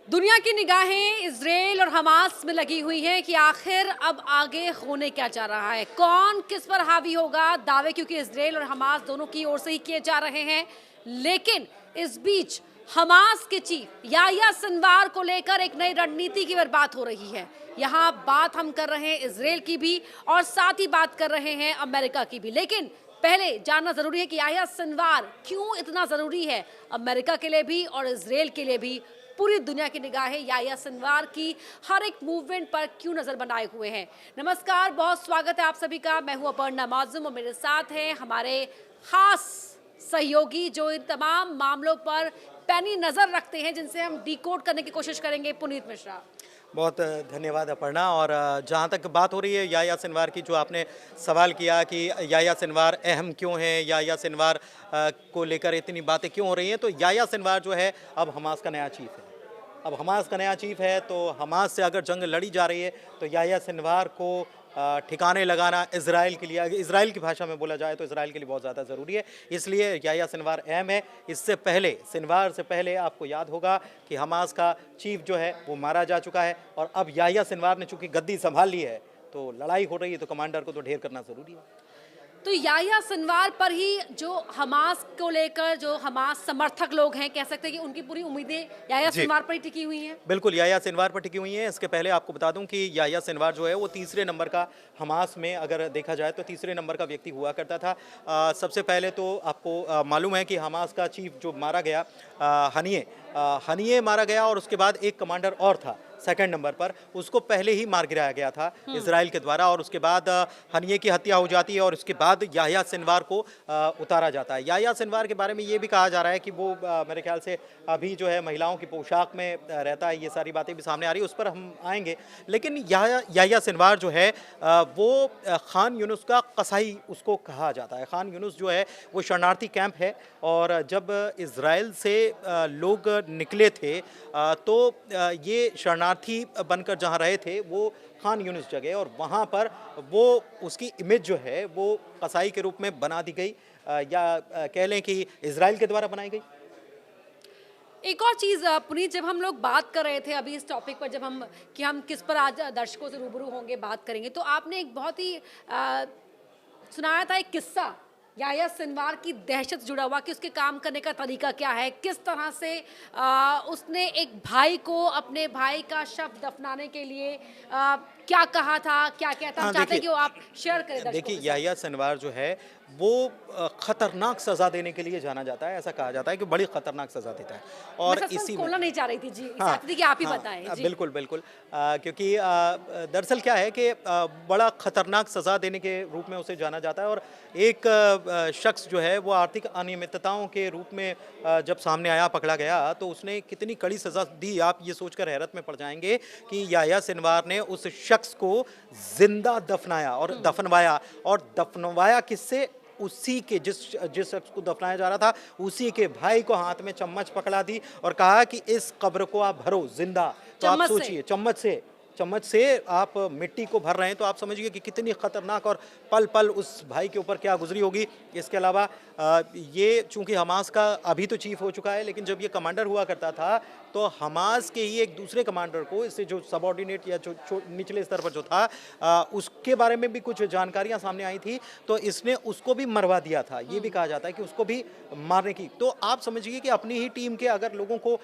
दुनिया की निगाहें इजराइल और हमास में लगी हुई हैं कि आखिर अब आगे होने क्या जा रहा है, कौन किस पर हावी होगा। दावे क्योंकि इजराइल और हमास दोनों की ओर से ही किए जा रहे हैं, लेकिन इस बीच हमास के चीफ याह्या सिनवार को लेकर एक नई रणनीति की बात हो रही है। यहाँ बात हम कर रहे हैं इजराइल की भी और साथ ही बात कर रहे हैं अमेरिका की भी, लेकिन पहले जानना जरूरी है कि याह्या सिनवार क्यों इतना जरूरी है अमेरिका के लिए भी और इजराइल के लिए भी। पूरी दुनिया की निगाहें याह्या सिनवार की हर एक मूवमेंट पर क्यों नजर बनाए हुए हैं। नमस्कार, बहुत स्वागत है आप सभी का। मैं हूं अपर्णा मौजूम और मेरे साथ हैं हमारे खास सहयोगी जो इन तमाम मामलों पर पैनी नजर रखते हैं, जिनसे हम डिकोड करने की कोशिश करेंगे। पुनीत मिश्रा। बहुत धन्यवाद अपर्णा। और जहाँ तक बात हो रही है याह्या सिनवार की, जो आपने सवाल किया कि याह्या सिनवार अहम क्यों है, याह्या सिनवार को लेकर इतनी बातें क्यों हो रही हैं, तो याह्या सिनवार जो है अब हमास का नया चीफ है। अब हमास का नया चीफ है, तो हमास से अगर जंग लड़ी जा रही है तो याह्या सिनवार को ठिकाने लगाना इजराइल के लिए, इजराइल की भाषा में बोला जाए तो इजराइल के लिए बहुत ज़्यादा ज़रूरी है। इसलिए याह्या सिनवार अहम है। इससे पहले, सिनवार से पहले आपको याद होगा कि हमास का चीफ जो है वो मारा जा चुका है, और अब याह्या सिनवार ने चूंकि गद्दी संभाल ली है तो लड़ाई हो रही है, तो कमांडर को तो ढेर करना ज़रूरी है। तो याह्या सिनवार पर ही जो हमास को लेकर जो हमास समर्थक लोग हैं, कह सकते हैं कि उनकी पूरी उम्मीदें याह्या सिनवार पर ही टिकी हुई हैं। बिल्कुल, याह्या सिनवार पर टिकी हुई हैं। इसके पहले आपको बता दूं कि याह्या सिनवार जो है वो तीसरे नंबर का, हमास में अगर देखा जाए तो तीसरे नंबर का व्यक्ति हुआ करता था। सबसे पहले तो आपको मालूम है कि हमास का चीफ जो मारा गया, हनिये मारा गया, और उसके बाद एक कमांडर और था सेकंड नंबर पर, उसको पहले ही मार गिराया गया था इजराइल के द्वारा, और उसके बाद हनिये की हत्या हो जाती है, और उसके बाद याह्या सिनवार को उतारा जाता है। याह्या सिनवार के बारे में ये भी कहा जा रहा है कि वो मेरे ख्याल से अभी जो है महिलाओं की पोशाक में रहता है। ये सारी बातें भी सामने आ रही है, उस पर हम आएंगे। लेकिन याह्या सिनवार जो है वो खान यूनुस का कसाई उसको कहा जाता है। खान यूनुस जो है वो शरणार्थी कैंप है, और जब इजराइल से लोग निकले थे तो ये शरणार्थी बनकर जहाँ रहे थे वो खान यूनुस जगह, और वहाँ पर वो उसकी इमेज जो है वो कसाई के रूप में बना दी गई, या कह लें कि इजराइल के द्वारा बनाई गई। एक और चीज़ पुनीत, जब हम लोग बात कर रहे थे अभी इस टॉपिक पर, जब हम किस पर आज दर्शकों से रूबरू होंगे, बात करेंगे, तो आपने एक बहुत ही सुनाया था एक किस्सा याह्या सिनवार की दहशत जुड़ा हुआ कि उसके काम करने का तरीका क्या है, किस तरह से उसने एक भाई को, अपने भाई का शव दफनाने के लिए क्या कहा था, क्या कहता। हम चाहते हैं कि वो आप शेयर करें दर्शकों के देखिए, साथ। याह्या सिनवार जो है वो खतरनाक सज़ा देने के लिए जाना जाता है। ऐसा कहा जाता है कि बड़ी खतरनाक सज़ा देता है, और मैं सस्पेंस इसी में खोलना नहीं चाह रही थी जी, हाँ, चाहती थी कि आप ही हाँ, बताएं जी। बिल्कुल बिल्कुल। क्योंकि दरअसल क्या है कि बड़ा खतरनाक सज़ा देने के रूप में उसे जाना जाता है, और एक शख्स जो है वो आर्थिक अनियमितताओं के रूप में जब सामने आया, पकड़ा गया, तो उसने कितनी कड़ी सज़ा दी, आप ये सोचकर हैरत में पड़ जाएंगे कि याह्या सिनवार ने उस शख्स को जिंदा दफनाया और दफनवाया किससे? उसी के जिस शख्स को दफनाया जा रहा था, उसी के भाई को हाथ में चम्मच पकड़ा दी और कहा कि इस कब्र को आप भरो जिंदा। तो आप सोचिए, चम्मच से आप मिट्टी को भर रहे हैं, तो आप समझिए कि कितनी खतरनाक और पल पल उस भाई के ऊपर क्या गुजरी होगी। इसके अलावा ये चूंकि हमास का अभी तो चीफ हो चुका है, लेकिन जब ये कमांडर हुआ करता था तो हमास के ही एक दूसरे कमांडर को, इससे जो सबऑर्डिनेट या जो निचले स्तर पर जो था, उसके बारे में भी कुछ जानकारियां सामने आई थी, तो इसने उसको भी मरवा दिया था। ये भी कहा जाता है कि उसको भी मारने की। तो आप समझिए कि अपनी ही टीम के अगर लोगों को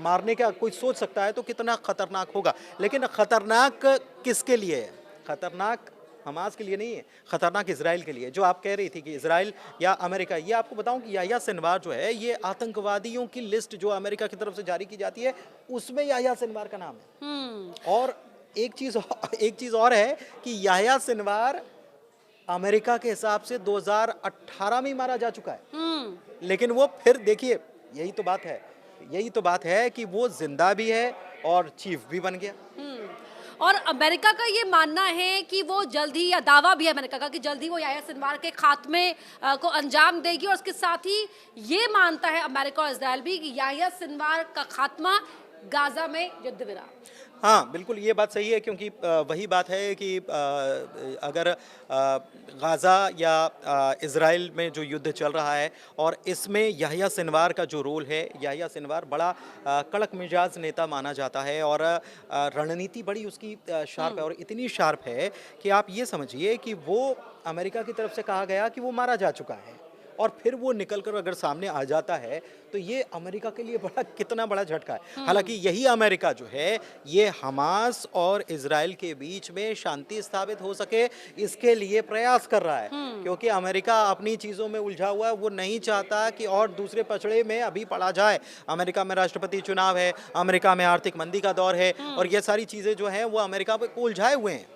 मारने का कोई सोच सकता है तो कितना खतरनाक होगा। लेकिन खतरनाक किसके लिए है? खतरनाक हमास के लिए नहीं है, खतरनाक इजराइल के लिए। जो आप कह रही थी कि इजराइल या अमेरिका, ये आपको बताऊं कि याह्या सिनवार जो है ये आतंकवादियों की लिस्ट जो अमेरिका की तरफ से जारी की जाती है उसमें याह्या सिनवार का नाम है। और एक चीज और है कि याह्या सिनवार अमेरिका के हिसाब से 2018 में मारा जा चुका है, लेकिन वो फिर देखिए, यही तो बात है कि वो जिंदा भी है और चीफ भी बन गया। और अमेरिका का ये मानना है कि वो जल्द ही, या दावा भी है अमेरिका का कि जल्द ही वो याह्या सिनवार के खात्मे को अंजाम देगी, और उसके साथ ही ये मानता है अमेरिका और इजराइल भी कि याह्या सिनवार का खात्मा गाजा में युद्ध विराम। हाँ, बिल्कुल ये बात सही है क्योंकि वही बात है कि अगर गाज़ा या इज़राइल में जो युद्ध चल रहा है और इसमें याह्या सिनवार का जो रोल है, याह्या सिनवार बड़ा कड़क मिजाज नेता माना जाता है और रणनीति बड़ी उसकी शार्प है और इतनी शार्प है कि आप ये समझिए कि वो अमेरिका की तरफ से कहा गया कि वो मारा जा चुका है और फिर वो निकल कर अगर सामने आ जाता है तो ये अमेरिका के लिए बड़ा कितना बड़ा झटका है। हालांकि यही अमेरिका जो है ये हमास और इजराइल के बीच में शांति स्थापित हो सके इसके लिए प्रयास कर रहा है क्योंकि अमेरिका अपनी चीज़ों में उलझा हुआ है, वो नहीं चाहता कि और दूसरे पछड़े में अभी पड़ा जाए। अमेरिका में राष्ट्रपति चुनाव है, अमेरिका में आर्थिक मंदी का दौर है और ये सारी चीज़ें जो हैं वो अमेरिका को उलझाए हुए हैं।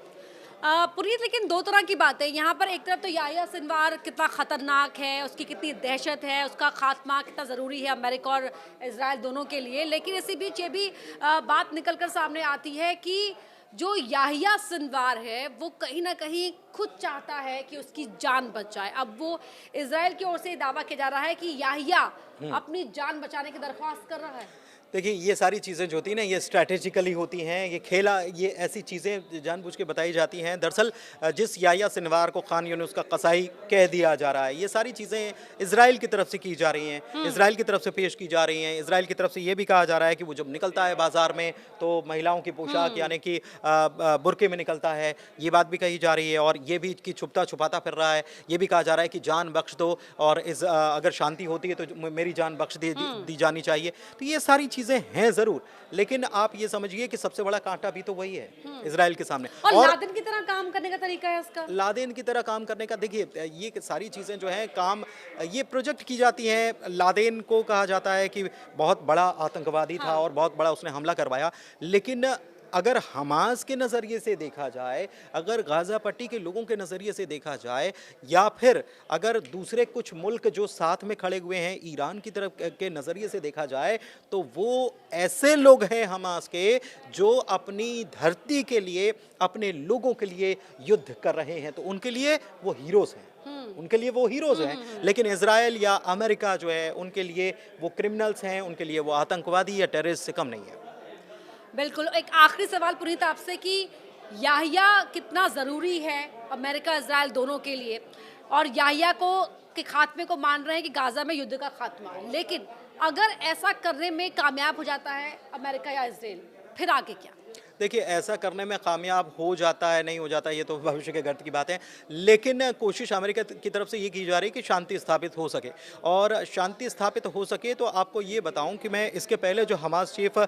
पुनीत, लेकिन दो तरह की बात है यहाँ पर। एक तरफ तो याह्या सिनवार कितना खतरनाक है, उसकी कितनी दहशत है, उसका खात्मा कितना ज़रूरी है अमेरिका और इजराइल दोनों के लिए। लेकिन इसी बीच ये भी बात निकल कर सामने आती है कि जो याह्या सिनवार है वो कहीं ना कहीं खुद चाहता है कि उसकी जान बच जाए। अब वो इजराइल की ओर से दावा किया जा रहा है कि याह्या अपनी जान बचाने की दरख्वास्त कर रहा है। देखिए ये सारी चीज़ें जो होती हैं ना ये स्ट्रैटेजिकली होती हैं, ये खेला, ये ऐसी चीज़ें जानबूझ के बताई जाती हैं। दरअसल जिस याह्या सिनवार को खान यूनुस का कसाई कह दिया जा रहा है, ये सारी चीज़ें इजराइल की तरफ से की जा रही हैं, इजराइल की तरफ से पेश की जा रही हैं। इजराइल की तरफ से ये भी कहा जा रहा है कि वो जब निकलता है बाजार में तो महिलाओं की पोशाक यानी कि बुर्के में निकलता है, ये बात भी कही जा रही है। और ये भी कि छुपता छुपाता फिर रहा है, ये भी कहा जा रहा है कि जान बख्श दो और अगर शांति होती है तो मेरी जान बख्श दी जानी चाहिए। तो ये सारी चीज़ें हैं ज़रूर, लेकिन आप ये समझिए कि सबसे बड़ा कांटा भी तो वही है इजराइल के सामने। और लादेन की तरह काम करने का तरीका है उसका। लादेन की तरह काम करने का, देखिए ये सारी चीज़ें जो हैं काम ये प्रोजेक्ट की जाती हैं। लादेन को कहा जाता है कि बहुत बड़ा आतंकवादी था और बहुत बड़ा उसने हमला करवाया, लेकिन अगर हमास के नज़रिए से देखा जाए, अगर गाज़ा पट्टी के लोगों के नज़रिए से देखा जाए, या फिर अगर दूसरे कुछ मुल्क जो साथ में खड़े हुए हैं ईरान की तरफ के नज़रिए से देखा जाए, तो वो ऐसे लोग हैं हमास के जो अपनी धरती के लिए, अपने लोगों के लिए युद्ध कर रहे हैं। तो उनके लिए वो हीरोज़ हैं, उनके लिए वो हीरोज़ हैं। लेकिन इजराइल या अमेरिका जो है उनके लिए वो क्रिमिनल्स हैं, उनके लिए वो आतंकवादी या टेररिस्ट से कम नहीं है। बिल्कुल। एक आखिरी सवाल पुनीत आपसे कि याह्या कितना ज़रूरी है अमेरिका इजराइल दोनों के लिए, और याह्या को के खात्मे को मान रहे हैं कि गाज़ा में युद्ध का खात्मा, लेकिन अगर ऐसा करने में कामयाब हो जाता है अमेरिका या इजराइल, फिर आगे क्या? देखिए ऐसा करने में कामयाब हो जाता है नहीं हो जाता ये तो भविष्य के गर्त की बात है, लेकिन कोशिश अमेरिका की तरफ से ये की जा रही है कि शांति स्थापित हो सके। और शांति स्थापित हो सके तो आपको ये बताऊं कि मैं इसके पहले जो हमास चीफ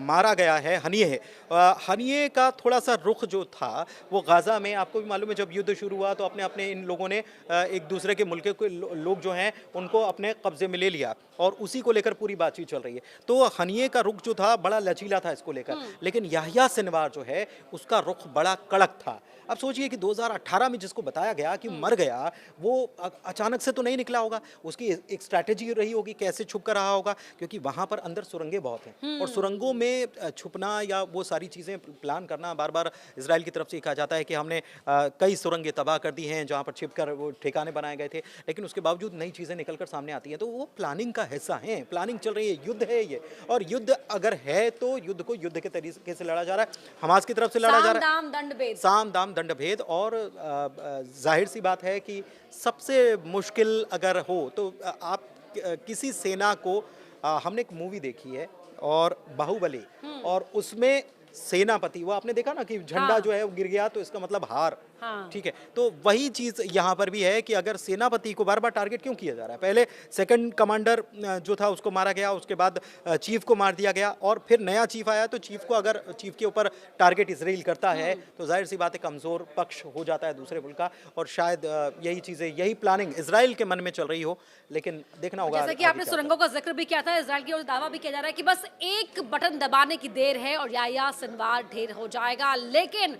मारा गया है हनिये का थोड़ा सा रुख जो था वो गाज़ा में, आपको भी मालूम है जब युद्ध शुरू हुआ तो अपने अपने इन लोगों ने एक दूसरे के मुल्क के लोग जो हैं उनको अपने कब्जे में ले लिया और उसी को लेकर पूरी बातचीत चल रही है। तो हनिये का रुख जो था बड़ा लचीला था इसको लेकर, लेकिन याह्या सिनवार जो है उसका रुख बड़ा कड़क था। अब सोचिए कि 2018 में जिसको बताया गया कि मर गया वो अचानक से तो नहीं निकला होगा, उसकी एक स्ट्रैटेजी रही होगी, कैसे छुप कर रहा होगा, क्योंकि वहाँ पर अंदर सुरंगें बहुत हैं और सुरंगों में छुपना या वो सारी चीज़ें प्लान करना, बार बार इजराइल की तरफ से कहा जाता है कि हमने कई सुरंगें तबाह कर दी हैं जहाँ पर छिप कर वो ठिकाने बनाए गए थे, लेकिन उसके बावजूद नई चीज़ें निकल कर सामने आती हैं। तो वो प्लानिंग का हिस्सा है, प्लानिंग चल रही है, युद्ध है ये, और युद्ध अगर है तो युद्ध को युद्ध के तरीके से लड़ा जा रहा है, हमास की तरफ से लड़ा जा रहा है, साम दाम दंड भेद। और जाहिर सी बात है कि सबसे मुश्किल अगर हो तो आप किसी सेना को, हमने एक मूवी देखी है और बाहुबली, और उसमें सेनापति, वो आपने देखा ना कि झंडा जो है वो गिर गया तो इसका मतलब हार, ठीक है। तो वही चीज़ यहाँ पर भी है कि अगर सेनापति को बार बार टारगेट क्यों किया जा रहा है, पहले सेकंड कमांडर जो था उसको मारा गया, उसके बाद चीफ को मार दिया गया और फिर नया चीफ आया, तो चीफ को अगर चीफ के ऊपर टारगेट इजराइल करता है तो जाहिर सी बात है कमज़ोर पक्ष हो जाता है दूसरे मुल्क का, और शायद यही चीज़ें, यही प्लानिंग इजराइल के मन में चल रही हो, लेकिन देखना होगा। जैसा कि आपने सुरंगों का जिक्र भी किया था, इजराइल की ओर दावा भी किया जा रहा है कि बस एक बटन दबाने की देर है और याह्या सिनवार ढेर हो जाएगा। लेकिन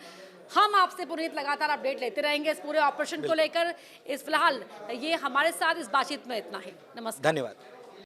हम आपसे पुनीत लगातार अपडेट लेते रहेंगे इस पूरे ऑपरेशन को लेकर। इस फिलहाल ये हमारे साथ इस बातचीत में इतना ही। नमस्कार, धन्यवाद।